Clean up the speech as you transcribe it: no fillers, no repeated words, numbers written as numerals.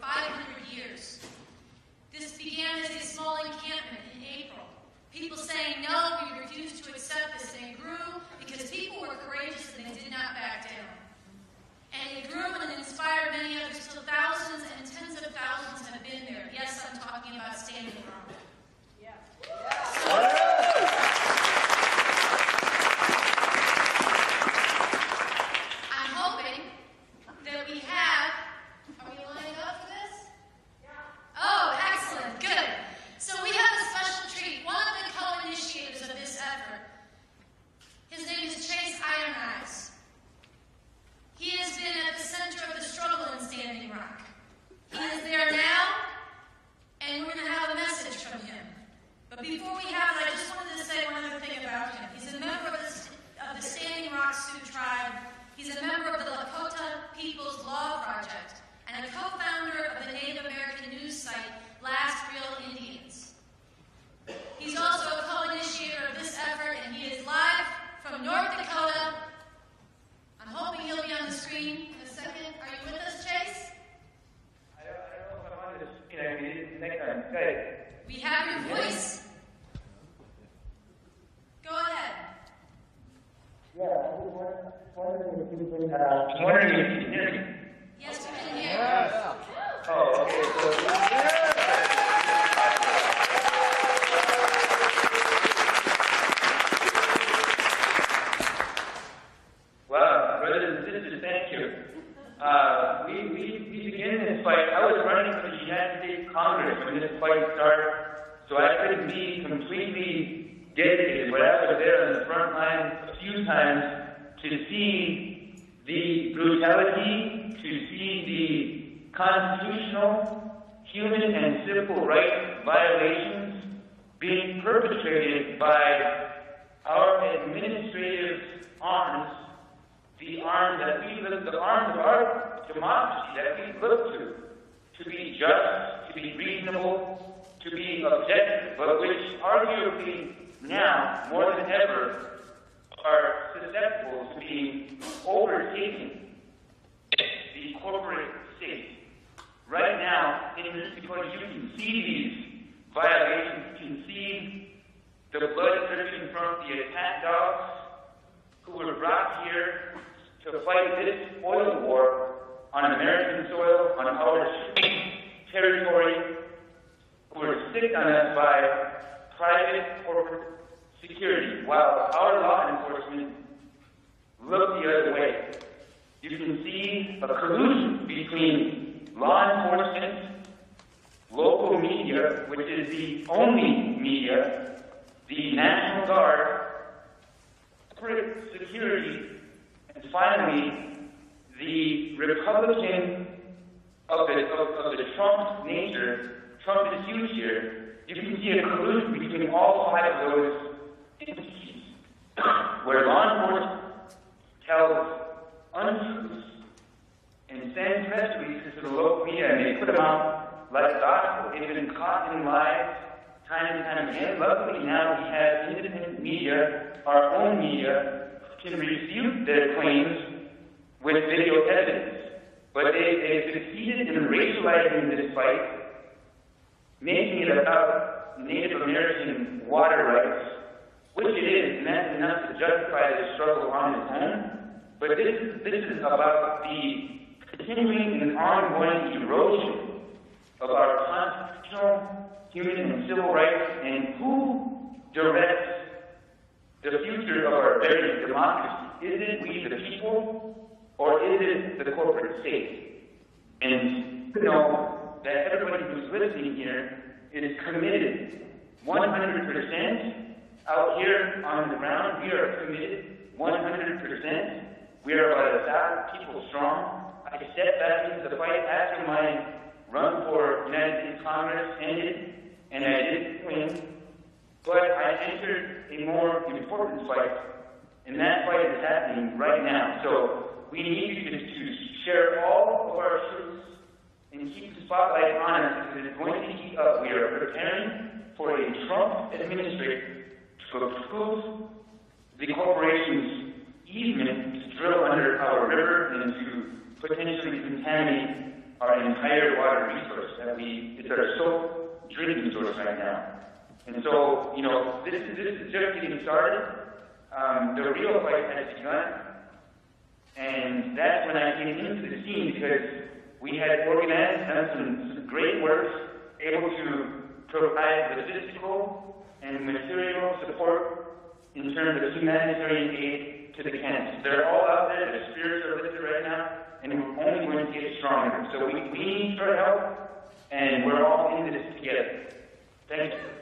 500 years. This began as a small encampment in April. People saying, no, we refuse to accept this, and it grew because people were courageous and they did not back down. And it grew and it inspired many others till thousands and tens of thousands have been there. Yes, I'm talking about Standing Rock. Yeah. I'm hoping that we have, are we lining up for this? Yeah. Oh, excellent, good. So we have a special treat. One of the co-initiators of this effort, his name is Chase Ironeyes. He has been at the center of the struggle in Standing Rock. He is there now, and we're going to have a message from him. But before we have it, I just wanted to say one other thing about him. He's a member of the Standing Rock Sioux Tribe. He's a member of the Lakota People's Law Project and a co-founder of the Native American news site Last Real Indians. He's also a co-initiator of this effort, and he is live from North Dakota. I'm hoping he'll be on the screen in a second. Are you with us, Chase? I don't know if I'm on the screen. I mean, next time. Okay. We have your voice. Go ahead. Yeah, I was wondering if you can hear me. Yes, we can hear. Yeah. Oh, okay. Wow, brothers and sisters, thank you. We began this fight. I was running for the United States Congress when this fight started, so I couldn't be completely dedicated, but I was there on the front line a few times to see the brutality, to see the constitutional, human, and civil rights violations being perpetrated by our administrative arms, the arms of our democracy that we look to be just, to be reasonable, to be objective, but which arguably now, more than ever, are susceptible to being overtaken the corporate state. Right now, because you can see these violations, you can see the blood dripping from the attack dogs who were brought here to fight this oil war on American soil, on our territory, who were sick on us by private corporate security, while our law enforcement looked the other way. You can see a collusion between law enforcement, local media, which is the only media, the National Guard, corporate security, and finally, the Republican of the Trump nature. Trump is huge here. You can see a collusion between all five of those entities, where law enforcement tells untruths and sends press releases to the local media, and they put them out like gospel. They've been caught in lies time and time again. Luckily now we have independent media, our own media, who can refute their claims with video evidence. But they've succeeded in racializing this fight, making it about Native American water rights, which it is, and that's enough to justify the struggle on its own. But this is about the continuing and ongoing erosion of our constitutional, human, and civil rights, and who directs the future of our very democracy. Is it we the people, or is it the corporate state? And you know that everybody who's listening here is committed 100% out here on the ground. We are committed 100%. We are about 1,000 people strong. I stepped back into the fight after my run for United States Congress ended, and I did win. But I entered a more important fight, and that fight is happening right now. So we need to share all of our truths and keep the spotlight on us, because it's going to heat up. We are preparing for a Trump administration to approve the corporation's easement to drill under our river and to potentially contaminate our entire water resource it's our sole drinking source right now. And so, this is just getting started. The real fight has begun. And that's when I came into the scene, because we had organized, done some great work, able to provide logistical and material support in terms of humanitarian aid to the camps. They're all out there, their spirits are lifted right now, and we're only going to get stronger. So we need your help, and we're all in this together. Thank you.